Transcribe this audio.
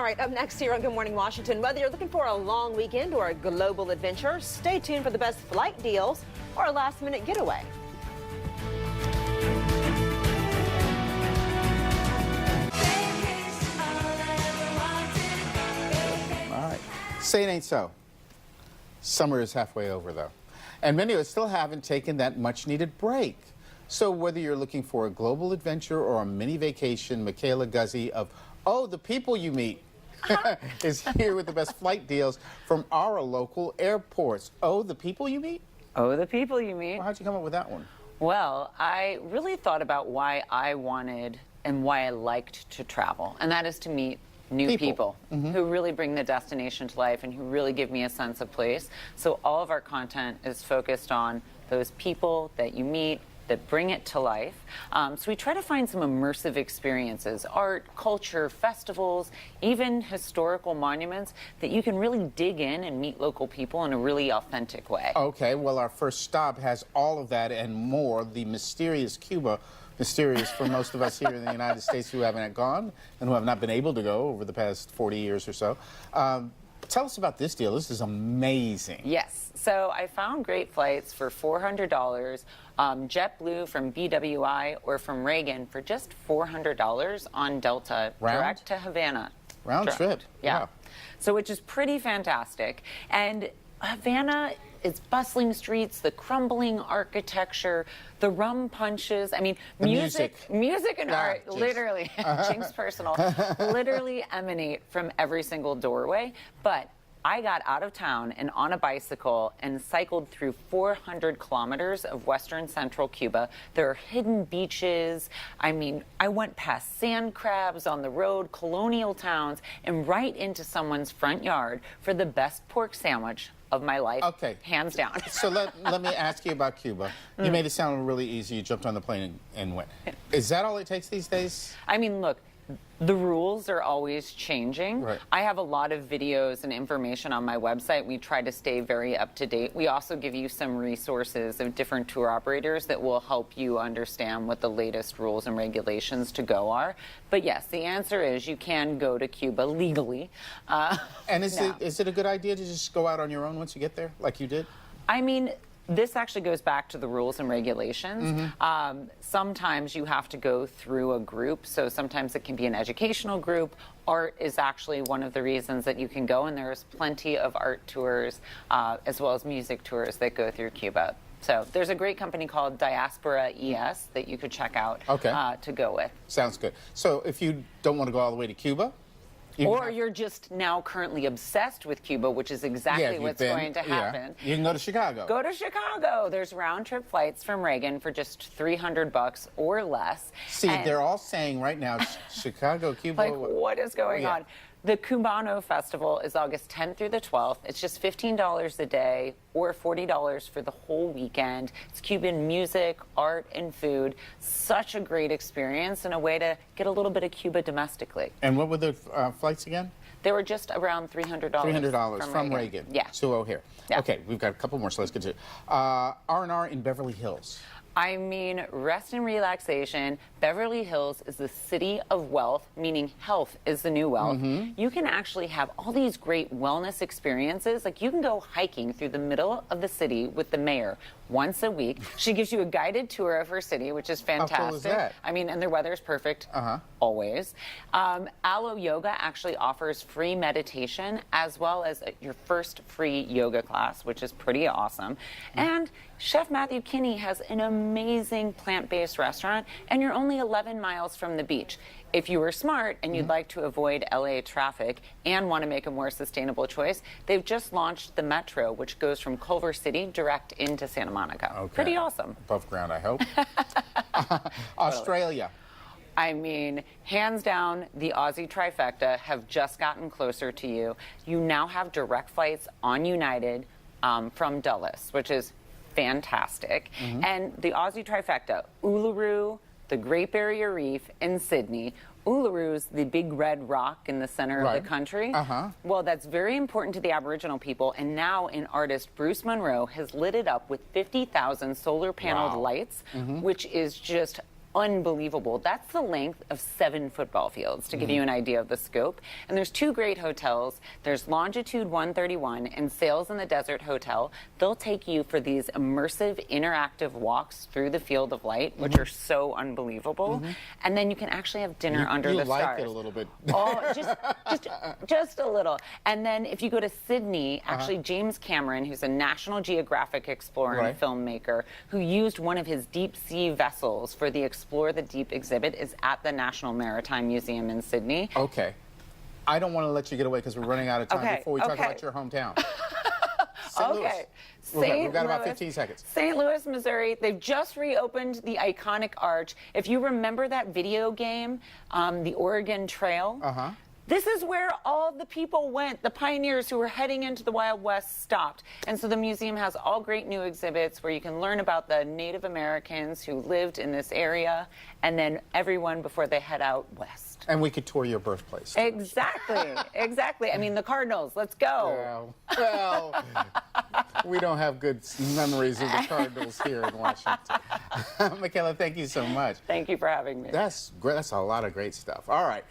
right, up next here on Good Morning Washington, whether you're looking for a long weekend or a global adventure, stay tuned for the best flight deals or a last-minute getaway. All right. Say it ain't so. Summer is halfway over, though. And many of us still haven't taken that much-needed break. So whether you're looking for a global adventure or a mini vacation, Michaela Guzy of Oh, the People You Meet is here with the best flight deals from our local airports. Oh, the People You Meet? Oh, the People You Meet. Well, how'd you come up with that one? Well, I really thought about why I wanted and why I liked to travel, and that is to meet new people who really bring the destination to life and who really give me a sense of place. So all of our content is focused on those people that you meet that bring it to life. So we try to find some immersive experiences, art, culture, festivals, even historical monuments that you can really dig in and meet local people in a really authentic way. Okay, well, our first stop has all of that and more, the mysterious Cuba. Mysterious for most of us here in the United States who haven't gone and who have not been able to go over the past 40 years or so. Tell us about this deal. This is amazing. Yes. So I found great flights for $400, JetBlue from BWI or from Reagan for just $400 on Delta, direct to Havana. Round trip. Yeah. Wow. So which is pretty fantastic. And Havana, it's bustling streets, the crumbling architecture, the rum punches. I mean, music and art, Jinx. literally, Jinx personal, literally emanate from every single doorway. But I got out of town and on a bicycle and cycled through 400 kilometers of western central Cuba. There are hidden beaches. I mean, I went past sand crabs on the road, colonial towns, and right into someone's front yard for the best pork sandwich of my life, hands down. So let me ask you about Cuba. You made it sound really easy. You jumped on the plane and went. Is that all it takes these days? I mean, look, the rules are always changing. Right. I have a lot of videos and information on my website. We try to stay very up to date. We also give you some resources of different tour operators that will help you understand what the latest rules and regulations to go are. But yes, the answer is you can go to Cuba legally. And is it a good idea to just go out on your own once you get there, like you did? I mean, this actually goes back to the rules and regulations. Sometimes you have to go through a group, so sometimes it can be an educational group. Art is actually one of the reasons that you can go, and there's plenty of art tours as well as music tours that go through Cuba. So there's a great company called Diaspora ES that you could check out to go with. Sounds good. So if you don't want to go all the way to Cuba, or you're just now currently obsessed with Cuba, which is exactly what's going to happen. You can go to Chicago. Go to Chicago. There's round-trip flights from Reagan for just $300 or less. See, they're all saying right now, Chicago, Cuba. Like, what is going on? The Cubano Festival is August 10th through the 12th. It's just $15 a day or $40 for the whole weekend. It's Cuban music, art, and food. Such a great experience and a way to get a little bit of Cuba domestically. And what were the flights again? They were just around $300. $300 from Reagan. Yeah. To O'Hare. Yeah. Okay, we've got a couple more, so let's get to it. R&R in Beverly Hills. I mean, rest and relaxation. Beverly Hills is the city of wealth, meaning health is the new wealth. You can actually have all these great wellness experiences. Like, you can go hiking through the middle of the city with the mayor once a week. She gives you a guided tour of her city, which is fantastic. How cool is that? I mean, and their weather is perfect, always. Aloe Yoga actually offers free meditation as well as your first free yoga class, which is pretty awesome. And Chef Matthew Kinney has an amazing plant-based restaurant, and you're only 11 miles from the beach. If you were smart and you'd like to avoid LA traffic and want to make a more sustainable choice, they've just launched the Metro, which goes from Culver City direct into Santa Monica. Okay. Pretty awesome. Above ground, I hope. Australia. I mean, hands down, the Aussie trifecta have just gotten closer to you. You now have direct flights on United from Dulles, which is fantastic. And the Aussie trifecta, Uluru, the Great Barrier Reef, and Sydney. Uluru's the big red rock in the center of the country. Well, that's very important to the Aboriginal people, and now an artist, Bruce Monroe, has lit it up with 50,000 solar paneled lights, which is just unbelievable. That's the length of 7 football fields, to give you an idea of the scope. And there's 2 great hotels. There's Longitude 131 and Sails in the Desert Hotel. They'll take you for these immersive, interactive walks through the field of light, which are so unbelievable. And then you can actually have dinner under the stars. You like it a little bit. Oh, just a little. And then if you go to Sydney, actually James Cameron, who's a National Geographic explorer and filmmaker, who used one of his deep sea vessels for the Explore the Deep exhibit, is at the National Maritime Museum in Sydney. Okay. I don't want to let you get away because we're running out of time before we talk about your hometown. St. Louis. We've got about 15 seconds. St. Louis, Missouri. They've just reopened the iconic arch. If you remember that video game, the Oregon Trail, this is where all the people went. The pioneers who were heading into the Wild West stopped. And so the museum has all great new exhibits where you can learn about the Native Americans who lived in this area, and then everyone before they head out west. And we could tour your birthplace. Exactly, exactly. I mean, the Cardinals, let's go. Well, we don't have good memories of the Cardinals here in Washington. Michaela, thank you so much. Thank you for having me. That's great. That's a lot of great stuff. All right.